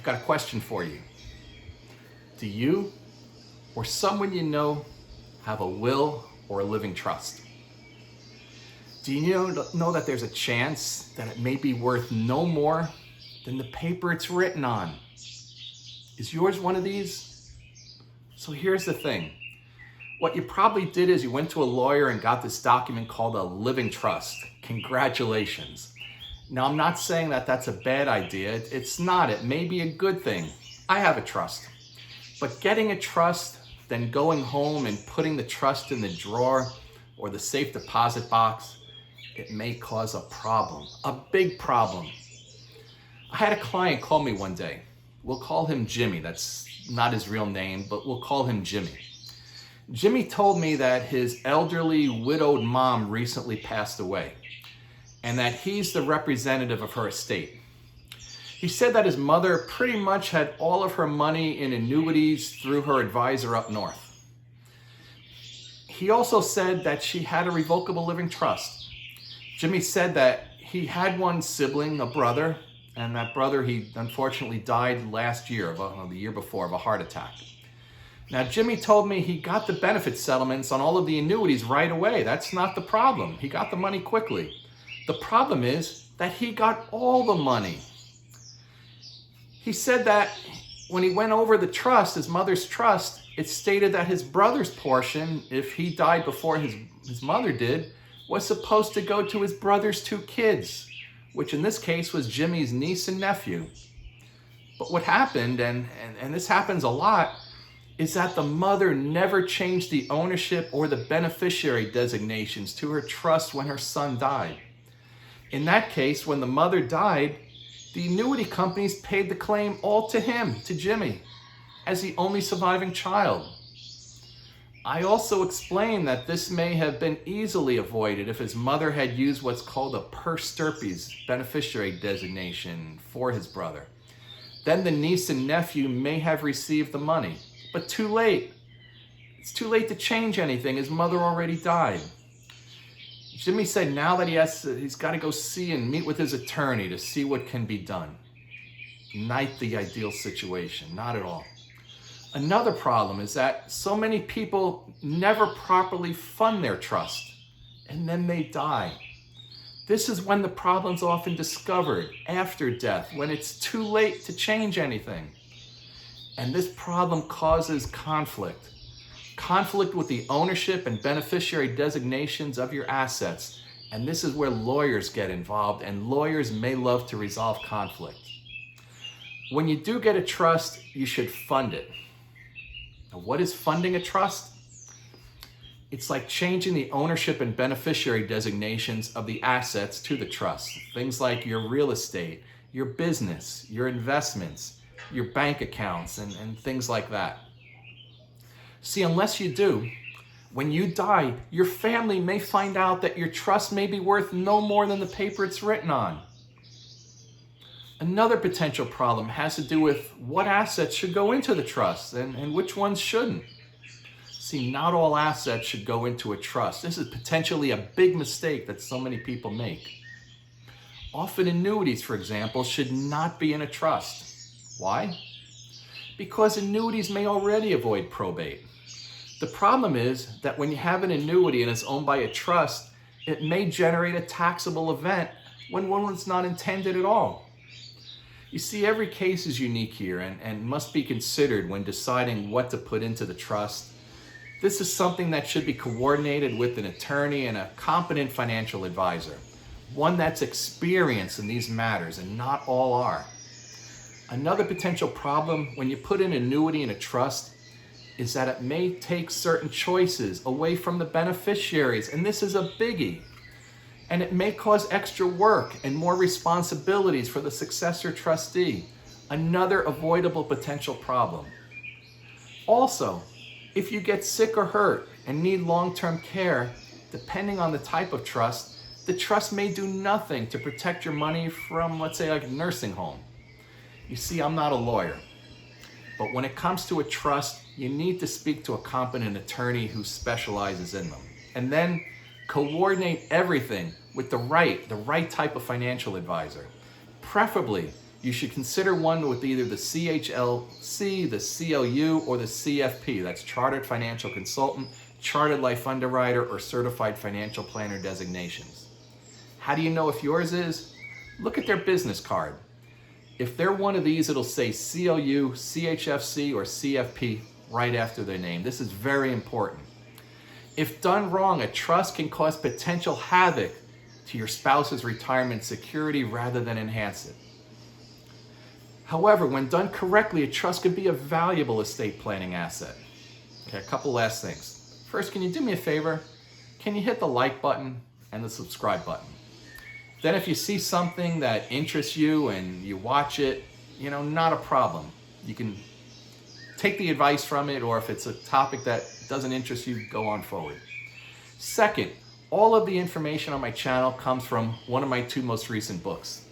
got a question for you. Do you or someone you know have a will or a living trust? Do you know that there's a chance that it may be worth no more than the paper it's written on? Is yours one of these? So here's the thing. What you probably did is you went to a lawyer and got this document called a living trust. Congratulations. Now, I'm not saying that that's a bad idea. It's not. It may be a good thing. I have a trust. But getting a trust, then going home and putting the trust in the drawer or the safe deposit box, it may cause a problem, a big problem. I had a client call me one day. We'll call him Jimmy. That's not his real name, but we'll call him Jimmy. Jimmy told me that his elderly widowed mom recently passed away and that he's the representative of her estate. He said that his mother pretty much had all of her money in annuities through her advisor up north. He also said that she had a revocable living trust. Jimmy said that he had one sibling, a brother, and that brother, he unfortunately died last year, the year before, of a heart attack. Now, Jimmy told me he got the benefit settlements on all of the annuities right away. That's not the problem. He got the money quickly. The problem is that he got all the money. He said that when he went over the trust, his mother's trust, it stated that his brother's portion, if he died before his mother did, was supposed to go to his brother's two kids, which in this case was Jimmy's niece and nephew. But what happened, and this happens a lot, is that the mother never changed the ownership or the beneficiary designations to her trust when her son died. In that case, when the mother died, the annuity companies paid the claim all to him, to Jimmy, as the only surviving child. I also explained that this may have been easily avoided if his mother had used what's called a per stirpes beneficiary designation for his brother. Then the niece and nephew may have received the money, but too late. It's too late to change anything. His mother already died. Jimmy said now that he's got to go see and meet with his attorney to see what can be done. Not the ideal situation, not at all. Another problem is that so many people never properly fund their trust, and then they die. This is when the problem's often discovered, after death, when it's too late to change anything. And this problem causes conflict. Conflict with the ownership and beneficiary designations of your assets. And this is where lawyers get involved, and lawyers may love to resolve conflict. When you do get a trust, you should fund it. Now, what is funding a trust? It's like changing the ownership and beneficiary designations of the assets to the trust. Things like your real estate, your business, your investments, your bank accounts, and things like that. See, unless you do, when you die, your family may find out that your trust may be worth no more than the paper it's written on. Another potential problem has to do with what assets should go into the trust and which ones shouldn't. See, not all assets should go into a trust. This is potentially a big mistake that so many people make. Often annuities, for example, should not be in a trust. Why? Because annuities may already avoid probate. The problem is that when you have an annuity and it's owned by a trust, it may generate a taxable event when one was not intended at all. You see, every case is unique here and must be considered when deciding what to put into the trust. This is something that should be coordinated with an attorney and a competent financial advisor, one that's experienced in these matters, and not all are. Another potential problem when you put an annuity in a trust is that it may take certain choices away from the beneficiaries, and this is a biggie. And it may cause extra work and more responsibilities for the successor trustee, another avoidable potential problem. Also, if you get sick or hurt and need long-term care, depending on the type of trust, the trust may do nothing to protect your money from, let's say, like a nursing home. You see, I'm not a lawyer, but when it comes to a trust, you need to speak to a competent attorney who specializes in them. And then coordinate everything with the right type of financial advisor. Preferably You should consider one with either the CHLC, the CLU, or the CFP. That's Chartered Financial Consultant, Chartered Life Underwriter, or Certified Financial Planner designations. How do you know if yours is? Look at their business card. If they're one of these, it'll say CLU, CHFC, or CFP right after their name. This is very important. If done wrong, a trust can cause potential havoc to your spouse's retirement security rather than enhance it. However, when done correctly, a trust could be a valuable estate planning asset. Okay, a couple last things. First, can you do me a favor? Can you hit the like button and the subscribe button? Then if you see something that interests you and you watch it, not a problem. You can take the advice from it, or if it's a topic that doesn't interest you, go on forward. Second, all of the information on my channel comes from one of my 2 most recent books.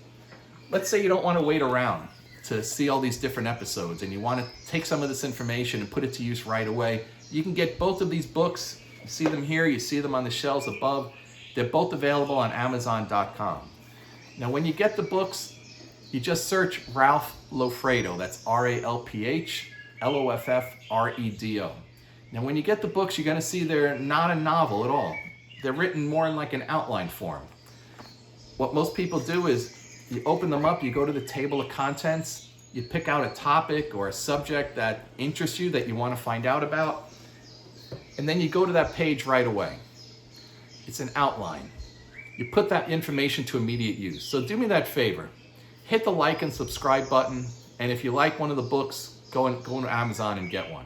Let's say you don't want to wait around to see all these different episodes and you want to take some of this information and put it to use right away. You can get both of these books. You see them here, you see them on the shelves above. They're both available on Amazon.com. Now, when you get the books, you just search Ralph Loffredo. That's RALPH-LOFFREDO. Now, when you get the books, you're going to see they're not a novel at all. They're written more in like an outline form. What most people do is you open them up, you go to the table of contents, you pick out a topic or a subject that interests you, that you want to find out about, and then you go to that page right away. It's an outline. You put that information to immediate use. So do me that favor. Hit the like and subscribe button, and if you like one of the books, go to Amazon and get one.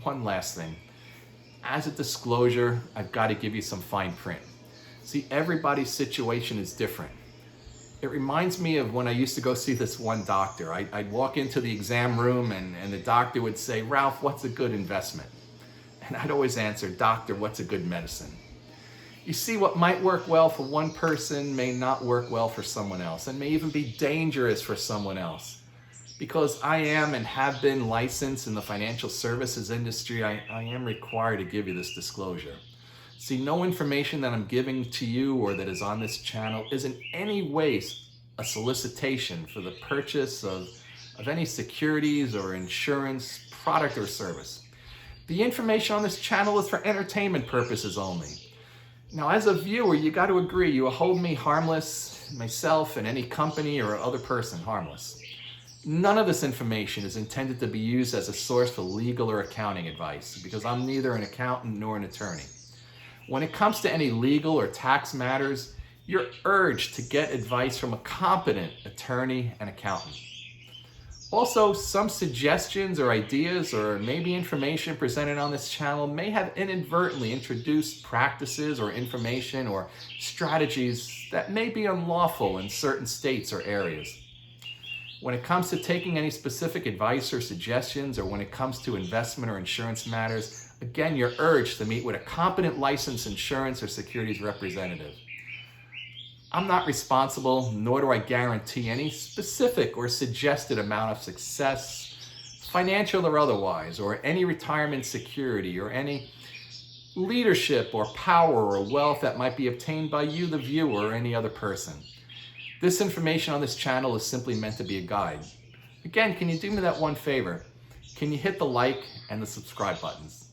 One last thing. As a disclosure, I've got to give you some fine print. See, everybody's situation is different. It reminds me of when I used to go see this one doctor. I'd walk into the exam room and the doctor would say, "Ralph, what's a good investment?" And I'd always answer, "Doctor, what's a good medicine?" You see, what might work well for one person may not work well for someone else, and may even be dangerous for someone else. Because I am and have been licensed in the financial services industry, I am required to give you this disclosure. See, no information that I'm giving to you or that is on this channel is in any way a solicitation for the purchase of any securities or insurance product or service. The information on this channel is for entertainment purposes only. Now, as a viewer, you got to agree, you hold me harmless, myself and any company or other person harmless. None of this information is intended to be used as a source for legal or accounting advice, because I'm neither an accountant nor an attorney. When it comes to any legal or tax matters, you're urged to get advice from a competent attorney and accountant. Also, some suggestions or ideas or maybe information presented on this channel may have inadvertently introduced practices or information or strategies that may be unlawful in certain states or areas. When it comes to taking any specific advice or suggestions, or when it comes to investment or insurance matters, again, you're urged to meet with a competent licensed insurance or securities representative. I'm not responsible, nor do I guarantee any specific or suggested amount of success, financial or otherwise, or any retirement security, or any leadership or power or wealth that might be obtained by you, the viewer, or any other person. This information on this channel is simply meant to be a guide. Again, can you do me that one favor? Can you hit the like and the subscribe buttons?